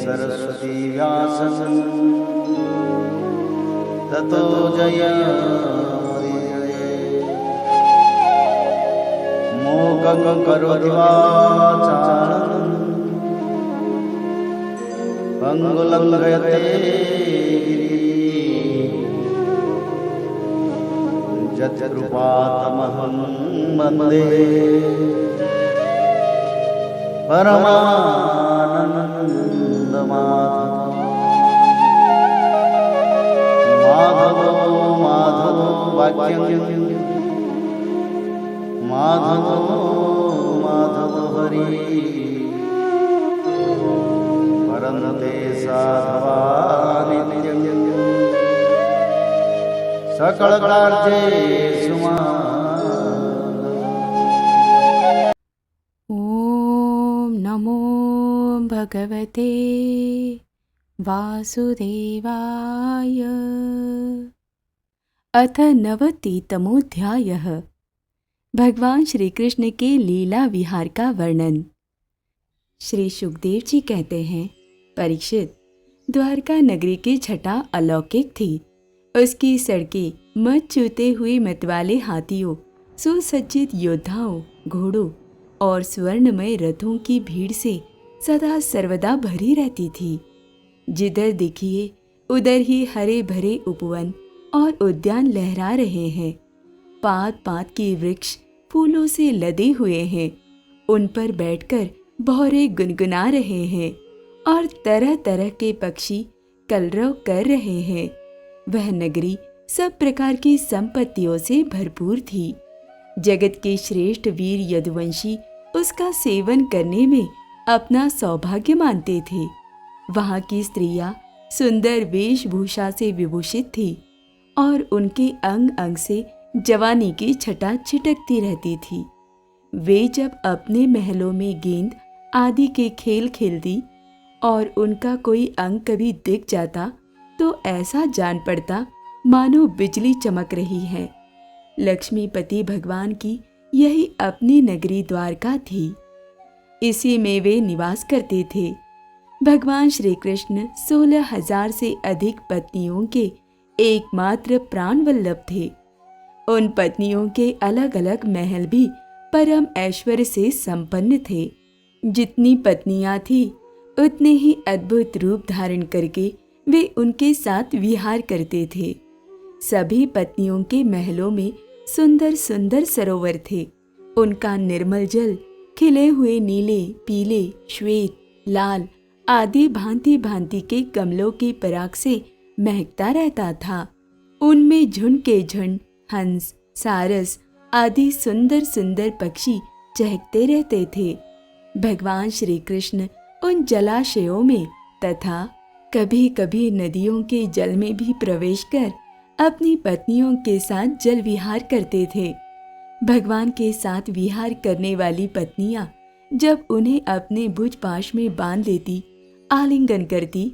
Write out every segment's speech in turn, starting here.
सरस्वती व्यासं ततो जयमुदीरये। मूकं करोति वाचालं पंगुलं लङ्घयते यत्कृपातमहं वन्दे परमानन्दमाधवं। माधवो माधवो वाक्यं माधवो माधवो हरि परन्ते साधवा नित्यं सकलकार्येषु नमो भगवते वासुदेवाय। अथ 90तमोऽध्यायः। भगवान श्री कृष्ण के लीला विहार का वर्णन। श्री सुखदेव जी कहते हैं, परीक्षित, द्वारका नगरी की छटा अलौकिक थी। उसकी सड़कें मत चूते हुए मतवाले हाथियों, सुसज्जित योद्धाओं, घोड़ों और स्वर्णमय रथों की भीड़ से सदा सर्वदा भरी रहती थी। जिधर देखिए उधर ही हरे भरे उपवन और उद्यान लहरा रहे हैं। पात पात के वृक्ष फूलों से लदे हुए हैं। उन पर बैठकर भौरे गुनगुना रहे हैं और तरह तरह के पक्षी कलरव कर रहे हैं। वह नगरी सब प्रकार की संपत्तियों से भरपूर थी। जगत के श्रेष्ठ वीर यदुवंशी उसका सेवन करने में अपना सौभाग्य मानते थे। वहाँ की स्त्रियां सुंदर वेशभूषा से विभूषित थी और उनके अंग अंग से जवानी की छटा छिटकती रहती थी। वे जब अपने महलों में गेंद आदि के खेल खेलती और उनका कोई अंग कभी दिख जाता तो ऐसा जान पड़ता मानो बिजली चमक रही है। लक्ष्मीपति भगवान की यही अपनी नगरी द्वारका थी। इसी में वे निवास करते थे। भगवान श्री कृष्ण 16,000 से अधिक पत्नियों के एकमात्र प्राणवल्लभ थे। उन पत्नियों के अलग अलग महल भी परम ऐश्वर्य से संपन्न थे। जितनी पत्नियां थी उतने ही अद्भुत रूप धारण करके वे उनके साथ विहार करते थे। सभी पत्नियों के महलों में सुंदर सुंदर सरोवर थे। उनका निर्मल जल खिले हुए नीले, पीले, श्वेत, लाल आदि भांति भांति के कमलों की पराग से महकता रहता था। उनमें झुंड के झुंड हंस, सारस आदि सुंदर सुंदर पक्षी चहकते रहते थे। भगवान श्री कृष्ण उन जलाशयों में तथा कभी कभी नदियों के जल में भी प्रवेश कर अपनी पत्नियों के साथ जल विहार करते थे। भगवान के साथ विहार करने वाली पत्नियां जब उन्हें अपने भुज पाश में बांध लेती, आलिंगन करती,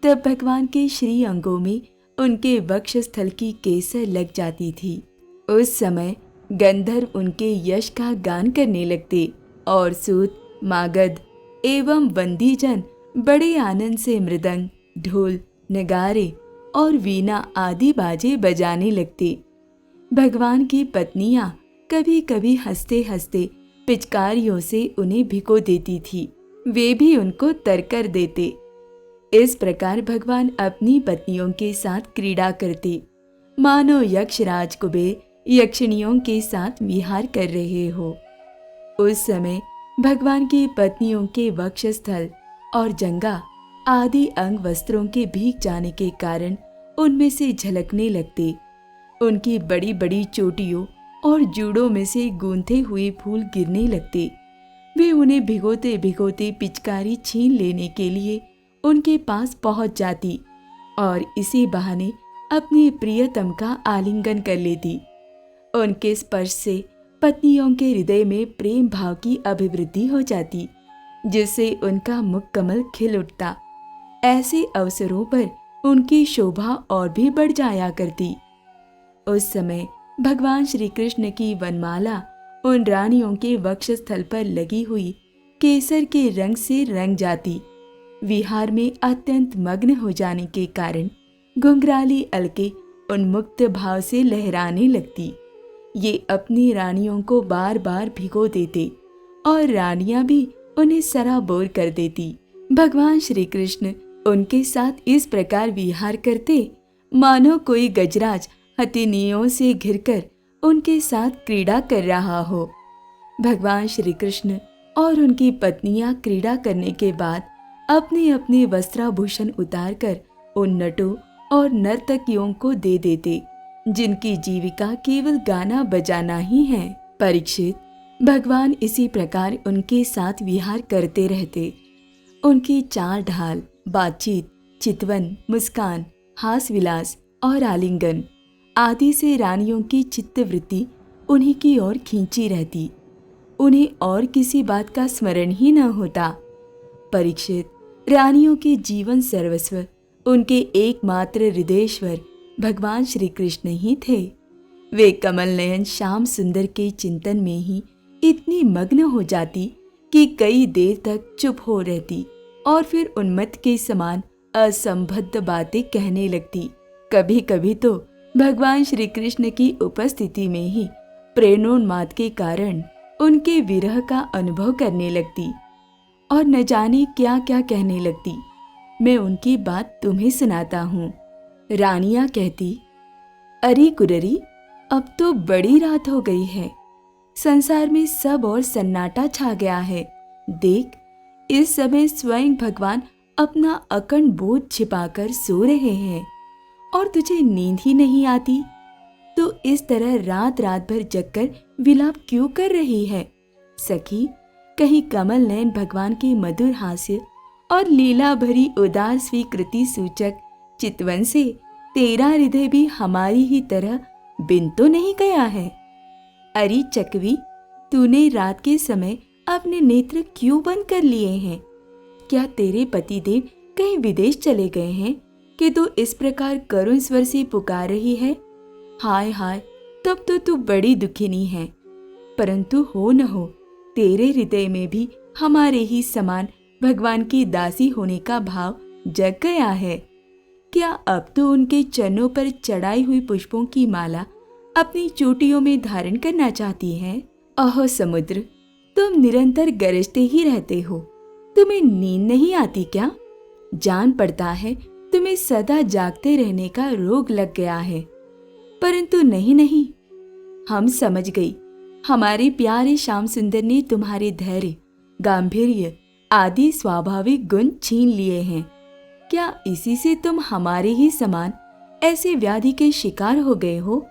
तब भगवान के श्री अंगों में उनके वक्षस्थल की केसर लग जाती थी। उस समय गंधर्व उनके यश का गान करने लगते और सूत, मागध एवं बंदीजन बड़े आनंद से मृदंग, ढोल, नगारे और वीणा आदि बाजे बजाने लगते। भगवान की पत्नियां कभी कभी हंसते हंसते पिचकारियों से उन्हें भिगो देती थी। वे भी उनको तर कर देते। इस प्रकार भगवान अपनी पत्नियों के साथ क्रीड़ा करते, मानो यक्षराज कुबेर यक्षिणियों के साथ विहार कर रहे हो। उस समय भगवान की पत्नियों के वक्षस्थल और जंगा आदि अंग वस्त्रों के भीग जाने के कारण उनमें से झलकने लगते। उनकी बड़ी बड़ी चोटियों और जूड़ों में से गूंथे हुए फूल गिरने लगते। वे उन्हें भिगोते भिगोते पिचकारी छीन लेने के लिए उनके पास पहुंच जाती और इसी बहाने अपने प्रियतम का आलिंगन कर लेती। उनके स्पर्श से पत्नियों के हृदय में प्रेम भाव की अभिवृद्धि हो जाती, जिससे उनका मुख कमल खिल उठता। ऐसे अवसरों पर उनकी शोभा और भी बढ़ जाया करती। उस समय भगवान श्री कृष्ण की वनमाला उन रानियों के वक्षस्थल पर लगी हुई केसर के रंग से रंग जाती। विहार में अत्यंत मग्न हो जाने के कारण घुंघराली अलके उन्मुक्त भाव से लहराने लगती। ये अपनी रानियों को बार बार भिगो देते और रानियां भी उन्हें सराबोर कर देती। भगवान श्री कृष्ण उनके साथ इस प्रकार विहार करते मानो कोई गजराज हथिनियों से घिरकर उनके साथ क्रीड़ा कर रहा हो। भगवान श्री कृष्ण और उनकी पत्नियां क्रीड़ा करने के बाद अपने अपने वस्त्राभूषण उतारकर उन नटों और नर्तकियों को दे देते जिनकी जीविका केवल गाना बजाना ही है। परीक्षित, भगवान इसी प्रकार उनके साथ विहार करते रहते। उनकी चाल ढाल, बातचीत, चितवन, मुस्कान, हास विलास और आलिंगन आदि से रानियों की चित्तवृत्ति उन्हीं की ओर खींची रहती। उन्हें और किसी बात का स्मरण ही न होता। परीक्षित, रानियों के जीवन सर्वस्व उनके एकमात्र हृदयेश्वर भगवान श्री कृष्ण ही थे। वे कमल नयन श्याम सुंदर के चिंतन में ही इतनी मग्न हो जाती कि कई देर तक चुप हो रहती और फिर उन्मत्त के समान असंबद्ध बातें कहने लगती। कभी कभी तो भगवान श्री कृष्ण की उपस्थिति में ही प्रेरणोन्माद के कारण उनके विरह का अनुभव करने लगती और न जाने क्या क्या कहने लगती। मैं उनकी बात तुम्हें सुनाता हूँ। रानियां कहती, अरे कुररी, अब तो बड़ी रात हो गई है। संसार में सब और सन्नाटा छा गया है। देख, इस समय स्वयं भगवान अपना अखंड बोध छिपाकर सो रहे हैं और तुझे नींद ही नहीं आती। तो इस तरह रात रात भर जगकर विलाप क्यों कर रही है? सखी, कहीं कमल नयन भगवान के मधुर हास्य और लीला भरी उदार स्वीकृति सूचक चितवन से तेरा हृदय भी हमारी ही तरह बिन तो नहीं गया है? अरे चकवी, तूने रात के समय अपने नेत्र क्यों बंद कर लिए हैं? क्या तेरे पतिदेव कहीं विदेश चले गए हैं कि तू इस प्रकार करुण स्वर से पुकार रही है? हाय हाय, तब तो तू बड़ी दुखिनी है। परंतु हो न हो, तेरे हृदय में भी हमारे ही समान भगवान की दासी होने का भाव जग गया है। क्या अब तो उनके चरणों पर चढ़ाई हुई पुष्पों की माला अपनी चोटियों में धारण करना चाहती है? अहो समुद्र, तुम निरंतर गरजते ही रहते हो। तुम्हें नींद नहीं आती क्या? जान पड़ता है तुम्हें सदा जागते रहने का रोग लग गया है। परंतु नहीं नहीं, हम समझ गई। हमारे प्यारे श्याम सुंदर ने तुम्हारे धैर्य, गांभीर्य आदि स्वाभाविक गुण छीन लिए हैं। क्या इसी से तुम हमारे ही समान ऐसे व्याधि के शिकार हो गए हो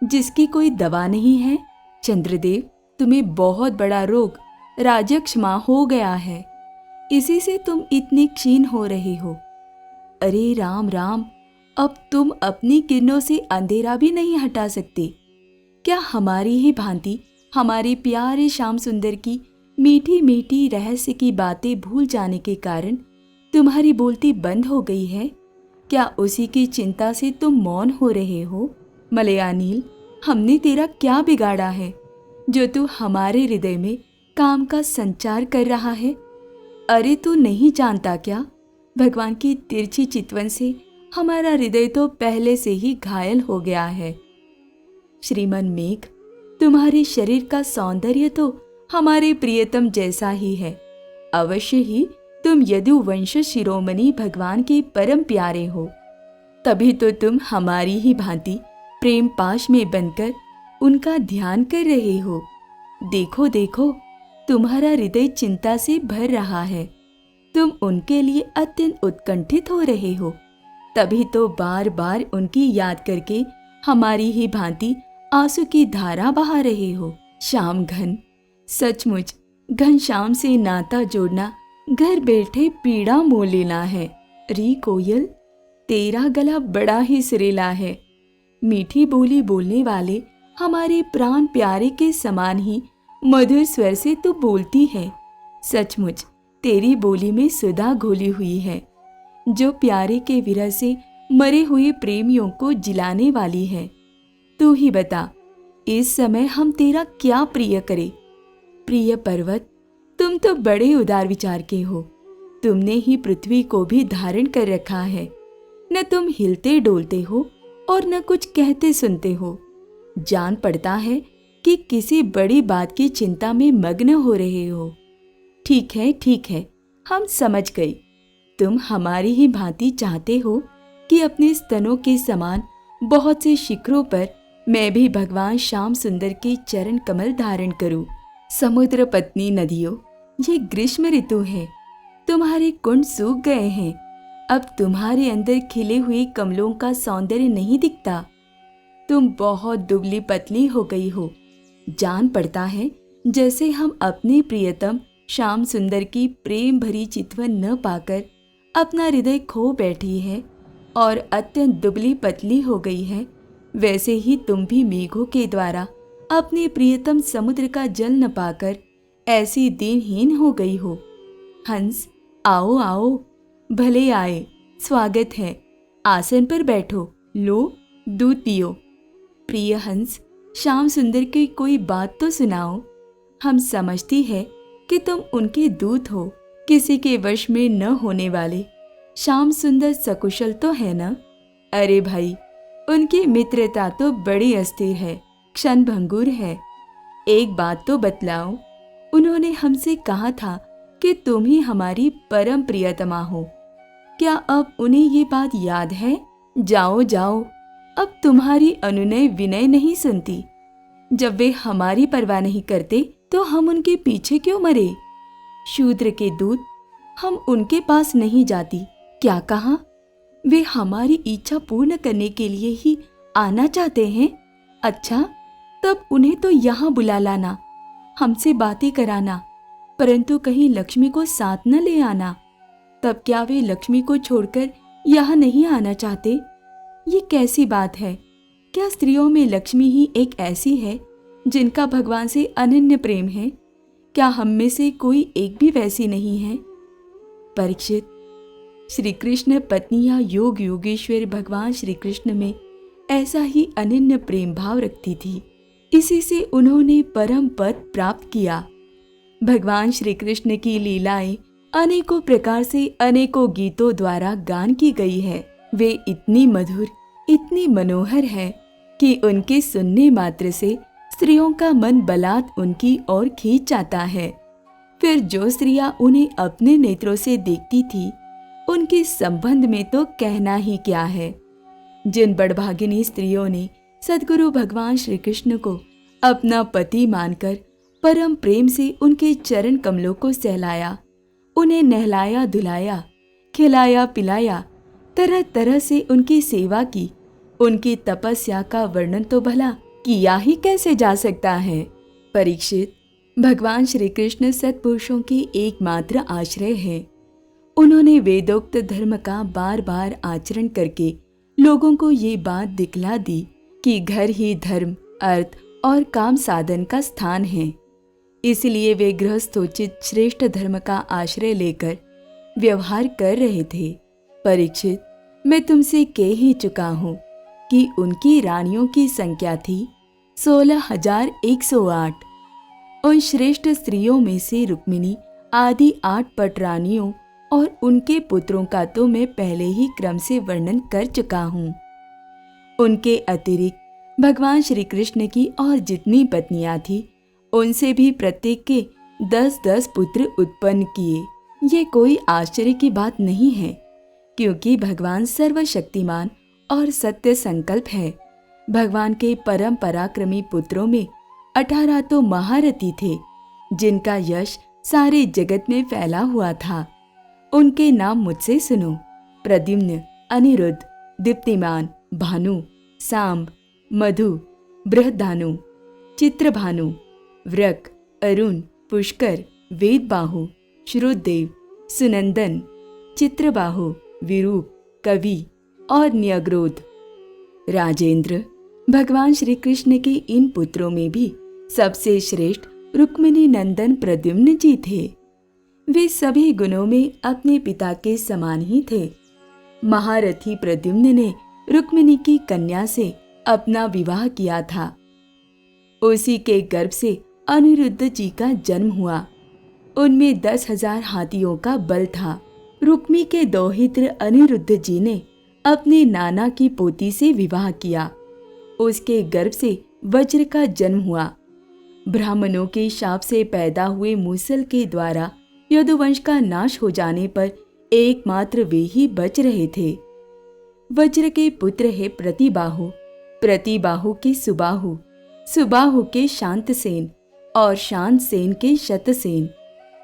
जिसकी कोई दवा नहीं है? चंद्रदेव, तुम्हें बहुत बड़ा रोग राजक्षमा हो गया है। इसी से तुम इतने क्षीण हो रहे हो। अरे राम राम, अब तुम अपनी किरणों से अंधेरा भी नहीं हटा सकते। क्या हमारी ही भांति हमारे प्यारे श्याम सुंदर की मीठी मीठी रहस्य की बातें भूल जाने के कारण तुम्हारी बोलती बंद हो गई है? क्या उसी की चिंता से तुम मौन हो रहे हो? मलयानील, हमने तेरा क्या बिगाड़ा है जो तू हमारे हृदय में काम का संचार कर रहा है? अरे तू नहीं जानता क्या, भगवान की तिरछी चितवन से हमारा हृदय तो पहले से ही घायल हो गया है। श्रीमन मेघ, तुम्हारे शरीर का सौंदर्य तो हमारे प्रियतम जैसा ही है। अवश्य ही तुम यदुवंश शिरोमणि भगवान के परम प्यारे हो। तभी तो तुम हमारी ही भांति प्रेम पाश में बनकर उनका ध्यान कर रहे हो। देखो देखो, तुम्हारा हृदय चिंता से भर रहा है। तुम उनके लिए अत्यंत उत्कंठित हो रहे हो। तभी तो बार बार उनकी याद करके हमारी ही भांति आंसू की धारा बहा रहे हो। श्याम घन, सचमुच घनश्याम से नाता जोड़ना घर बैठे पीड़ा मोल लेना है। री कोयल, तेरा गला बड़ा ही सुरीला है। मीठी बोली बोलने वाले हमारे प्राण प्यारे के समान ही मधुर स्वर से तू बोलती है। सचमुच तेरी बोली में सुधा घोली हुई है, जो प्यारे के विरह से मरे हुए प्रेमियों को जिलाने वाली है। तू ही बता, इस समय हम तेरा क्या प्रिय करें? प्रिय पर्वत, तुम तो बड़े उदार विचार के हो। तुमने ही पृथ्वी को भी धारण कर रखा है। न तुम हिलते डोलते हो और न कुछ कहते सुनते हो। जान पड़ता है कि किसी बड़ी बात की चिंता में मग्न हो रहे हो। ठीक है, हम समझ गए। तुम हमारी ही भांति चाहते हो कि अपने स्तनों के समान बहुत से शिखरों पर मैं भी भगवान श्याम सुंदर के चरण कमल धारण करूं। समुद्र पत्नी नदियों, ये ग्रीष्म ऋतु है। तुम्हारे कुंड सूख गए हैं। अब तुम्हारे अंदर खिले हुए कमलों का सौंदर्य नहीं दिखता। तुम बहुत दुबली पतली हो गई हो। जान पड़ता है जैसे हम अपने प्रियतम श्याम सुंदर की प्रेम भरी चितवन न पाकर अपना हृदय खो बैठी है और अत्यंत दुबली पतली हो गई है, वैसे ही तुम भी मेघों के द्वारा अपने प्रियतम समुद्र का जल न पाकर ऐसी दीनहीन हो गई हो। हंस, आओ आओ, भले आए, स्वागत है। आसन पर बैठो, लो दूध पियो। प्रिय हंस, श्याम सुंदर की कोई बात तो सुनाओ। हम समझती है कि तुम उनके दूत हो, किसी के वश में न होने वाले। श्याम सुंदर सकुशल तो है ना? अरे भाई, उनकी मित्रता तो बड़ी अस्थिर है, क्षणभंगुर है। एक बात तो बतलाओ, उन्होंने हमसे कहा था कि तुम ही हमारी परम प्रियतमा हो। क्या अब उन्हें ये बात याद है? जाओ जाओ, अब तुम्हारी अनुनय विनय नहीं सुनती। जब वे हमारी परवाह नहीं करते तो हम उनके पीछे क्यों मरे? शूद्र के दूत, हम उनके पास नहीं जाती। क्या कहा? वे हमारी इच्छा पूर्ण करने के लिए ही आना चाहते हैं। अच्छा, तब उन्हें तो यहाँ बुला लाना, हमसे बातें कराना, परंतु कहीं लक्ष्मी को साथ न ले आना। तब क्या वे लक्ष्मी को छोड़कर यहाँ नहीं आना चाहते? ये कैसी बात है? क्या स्त्रियों में लक्ष्मी ही एक ऐसी है जिनका भगवान से अनन्य प्रेम है? क्या हम में से कोई एक भी वैसी नहीं है? परीक्षित, श्री कृष्ण पत्नियां योग योगेश्वर भगवान श्री कृष्ण में ऐसा ही अनन्य प्रेम भाव रखती थी। इसी से उन्होंने परम पद प्राप्त किया। भगवान श्री कृष्ण की लीलाएं अनेकों प्रकार से अनेकों गीतों द्वारा गान की गई है। वे इतनी मधुर, इतनी मनोहर है कि उनके सुनने मात्र से स्त्रियों का मन बलात् उनकी ओर खींच जाता है। फिर जो स्त्रियां उन्हें अपने नेत्रों से देखती थी, उनके संबंध में तो कहना ही क्या है। जिन बड़भागिनी स्त्रियों ने सद्गुरु भगवान श्री कृष्ण को अपना पति मानकर परम प्रेम से उनके चरण कमलों को सहलाया, उन्हें नहलाया धुलाया, खिलाया पिलाया, तरह तरह से उनकी सेवा की, उनकी तपस्या का वर्णन तो भला किया ही कैसे जा सकता है। परीक्षित, भगवान श्री कृष्ण सत्पुरुषों के एकमात्र आश्रय है। उन्होंने वेदोक्त धर्म का बार बार आचरण करके लोगों को ये बात दिखला दी कि घर ही धर्म, अर्थ और काम साधन का स्थान है। इसलिए वे गृहस्थोचित श्रेष्ठ धर्म का आश्रय लेकर व्यवहार कर रहे थे। परीक्षित, मैं तुमसे कह ही चुका हूँ कि उनकी रानियों की संख्या थी 16,108। उन श्रेष्ठ स्त्रियों में से रुक्मिणी आदि 8 पटरानियों और उनके पुत्रों का तो मैं पहले ही क्रम से वर्णन कर चुका हूँ। उनके अतिरिक्त भगवान श्री कृष्ण की और जितनी पत्नियां थी, उनसे भी प्रत्येक के 10-10 पुत्र उत्पन्न किए। ये कोई आश्चर्य की बात नहीं है, क्योंकि भगवान सर्वशक्तिमान और सत्य संकल्प है। भगवान के परम पराक्रमी पुत्रों में 18 तो महारथी थे, जिनका यश सारे जगत में फैला हुआ था। उनके नाम मुझसे सुनो: प्रद्युम्न, अनिरुद्ध, दीप्तिमान, भानु, सांब, मधु, बृहद्भानु, चित्रभानु, व्रक, अरुण, पुष्कर, वेदबाहु, श्रुतदेव, सुनंदन, चित्रबाहु, विरूप, कवि और न्यग्रोध। राजेंद्र, भगवान श्री कृष्ण के इन पुत्रों में भी सबसे श्रेष्ठ रुक्मिणी नंदन प्रद्युम्न जी थे। वे सभी गुणों में अपने पिता के समान ही थे। महारथी प्रद्युम्न ने रुक्मिणी की कन्या से अपना विवाह किया था। उसी के गर्भ से अनिरुद्ध जी का जन्म हुआ। उनमें 10,000 हाथियों का बल था। रुक्मी के दौहित्र अनिरुद्ध जी ने अपने नाना की पोती से विवाह किया। उसके गर्भ से वज्र का जन्म हुआ। ब्राह्मणों के शाप से पैदा हुए मूसल के द्वारा यदुवंश का नाश हो जाने पर एकमात्र वे ही बच रहे थे। वज्र के पुत्र है प्रतिबाहु, प्रतिबाहु के सुबाहु, सुबाहु के शांतसेन और शांतसेन के शतसेन।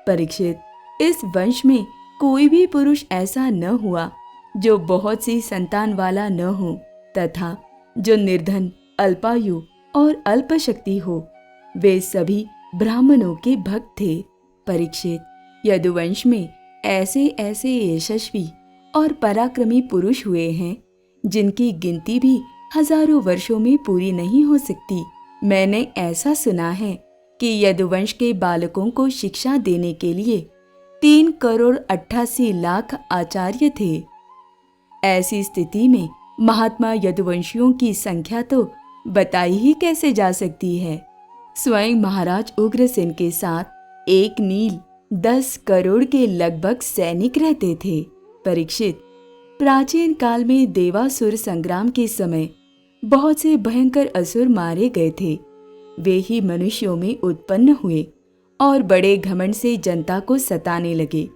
परीक्षित, इस वंश में कोई भी पुरुष ऐसा न हुआ जो बहुत सी संतान वाला न हो तथा जो निर्धन, अल्पायु और अल्पशक्ति हो। वे सभी ब्राह्मणों के भक्त थे। परीक्षित, यदुवंश में ऐसे ऐसे यशस्वी और पराक्रमी पुरुष हुए हैं जिनकी गिनती भी हजारों वर्षों में पूरी नहीं हो सकती। मैंने ऐसा सुना है कि यदुवंश के बालकों को शिक्षा देने के लिए 3,88,00,000 आचार्य थे। ऐसी स्थिति में महात्मा यदुवंशियों की संख्या तो बताई ही कैसे जा सकती है। स्वयं महाराज उग्रसेन के साथ एक नील 10 करोड़ के लगभग सैनिक रहते थे। परीक्षित, प्राचीन काल में देवासुर संग्राम के समय बहुत से भयंकर असुर मारे गए थे। वे ही मनुष्यों में उत्पन्न हुए और बड़े घमंड से जनता को सताने लगे।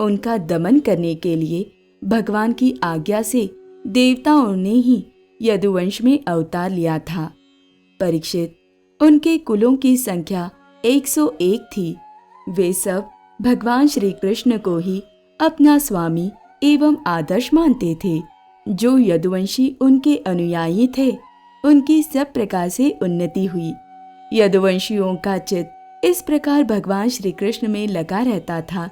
उनका दमन करने के लिए भगवान की आज्ञा से देवताओं ने ही यदुवंश में अवतार लिया था। परीक्षित, उनके कुलों की संख्या 101 थी। वे सब भगवान श्री कृष्ण को ही अपना स्वामी एवं आदर्श मानते थे। जो यदुवंशी उनके अनुयायी थे, उनकी सब प्रकार से उन्नति हुई। यदुवंशियों का चित्त इस प्रकार भगवान श्री कृष्ण में लगा रहता था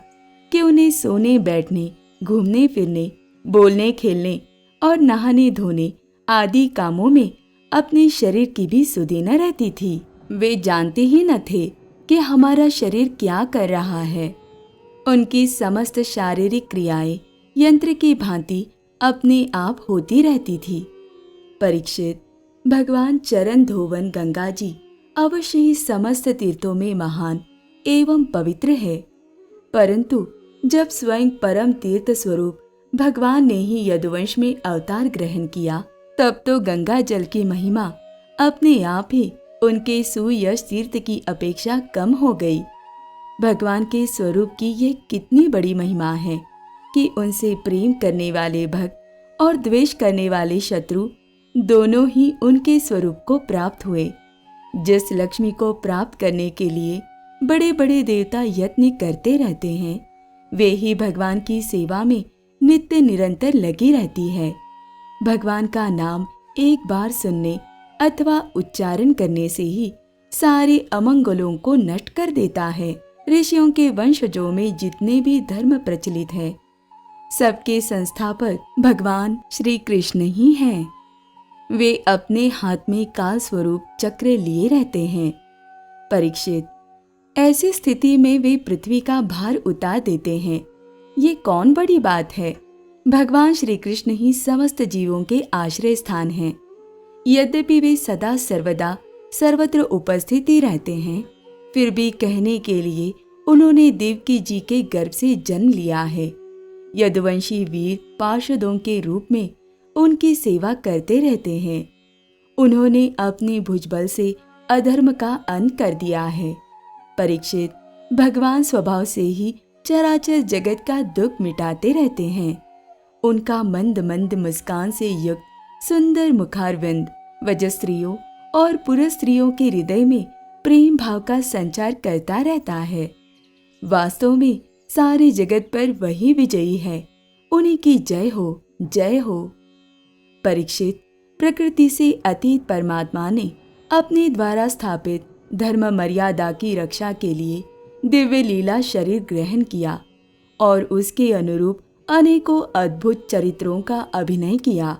कि उन्हें सोने बैठने, घूमने फिरने, बोलने खेलने और नहाने धोने आदि कामों में अपने शरीर की भी सुधि न रहती थी। वे जानते ही न थे कि हमारा शरीर क्या कर रहा है। उनकी समस्त शारीरिक क्रियाएं यंत्र की भांति अपने आप होती रहती थी। परीक्षित, भगवान चरण धोवन गंगा जी अवश्य ही समस्त तीर्थों में महान एवं पवित्र है, परंतु जब स्वयं परम तीर्थ स्वरूप भगवान ने ही यदुवंश में अवतार ग्रहण किया, तब तो गंगा जल की महिमा अपने आप ही उनके सुयश तीर्थ की अपेक्षा कम हो गई। भगवान के स्वरूप की ये कितनी बड़ी महिमा है कि उनसे प्रेम करने वाले भक्त और द्वेष करने वाले शत्रु दोनों ही उनके स्वरूप को प्राप्त हुए। जिस लक्ष्मी को प्राप्त करने के लिए बड़े बड़े देवता यत्न करते रहते हैं, वे ही भगवान की सेवा में नित्य निरंतर लगी रहती है। भगवान का नाम एक बार सुनने अथवा उच्चारण करने से ही सारे अमंगलों को नष्ट कर देता है। ऋषियों के वंशजों में जितने भी धर्म प्रचलित है, सबके संस्थापक भगवान श्री कृष्ण ही हैं। वे अपने हाथ में काल स्वरूप चक्र लिए रहते हैं। परीक्षित, ऐसी स्थिति में वे पृथ्वी का भार उतार देते हैं। ये कौन बड़ी बात है। भगवान श्री कृष्ण ही समस्त जीवों के आश्रय स्थान हैं। यद्यपि वे सदा सर्वदा सर्वत्र उपस्थित ही रहते हैं, फिर भी कहने के लिए उन्होंने देवकी जी के गर्भ से जन्म लिया है। यदुवंशी वीर पार्षदों के रूप में उनकी सेवा करते रहते हैं। उन्होंने अपने भुजबल से अधर्म का अंत कर दिया है। परीक्षित, भगवान स्वभाव से ही चराचर जगत का दुख मिटाते रहते हैं। उनका मंद मंद मुस्कान से युक्त सुंदर मुखारविंद वजस्त्रियों और पुरस्त्रियों के हृदय में प्रेम भाव का संचार करता रहता है। वास्तव में सारे जगत पर वही विजयी है। उन्हीं की जय हो, जय हो। परीक्षित, प्रकृति से अतीत परमात्मा ने अपने द्वारा स्थापित धर्म मर्यादा की रक्षा के लिए दिव्य लीला शरीर ग्रहण किया और उसके अनुरूप अनेकों अद्भुत चरित्रों का अभिनय किया।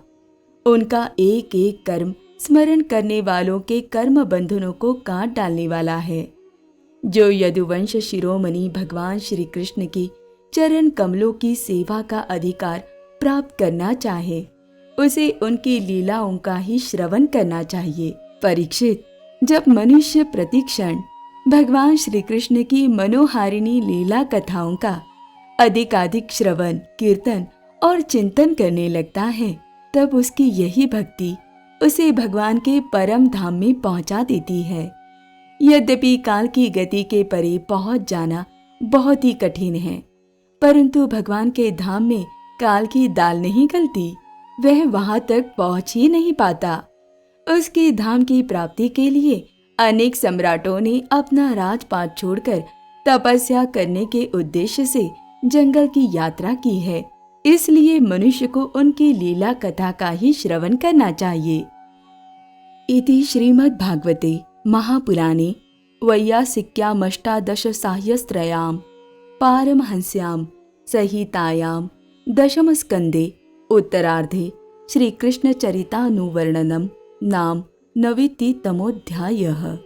उनका एक एक कर्म स्मरण करने वालों के कर्म बंधनों को काट डालने वाला है। जो यदुवंश शिरोमणि भगवान श्री कृष्ण की चरण कमलों की सेवा का अधिकार प्राप्त करना चाहे, उसे उनकी लीलाओं का ही श्रवण करना चाहिए। परीक्षित, जब मनुष्य प्रतिक्षण भगवान श्री कृष्ण की मनोहारिणी लीला कथाओं का अधिकाधिक श्रवण, कीर्तन और चिंतन करने लगता है, तब उसकी यही भक्ति उसे भगवान के परम धाम में पहुंचा देती है। यद्यपि काल की गति के परे पहुंच जाना बहुत ही कठिन है, परंतु भगवान के धाम में काल की दाल नहीं गलती, वह वहां तक पहुंच ही नहीं पाता। उसके धाम की प्राप्ति के लिए अनेक सम्राटों ने अपना राजपाट छोड़कर तपस्या करने के उद्देश्य से जंगल की यात्रा की है। इसलिए मनुष्य को उनकी लीला कथा का ही श्रवण करना चाहिए। इति श्रीमद् भागवते महापुराणे वैयासिक्यामष्टादशसाह्यस्त्रयां पारमहंस्यां संहितायां दशमस्कन्धे उत्तरार्धे श्रीकृष्णचरितानुवर्णनं नाम 9तमोऽध्यायः।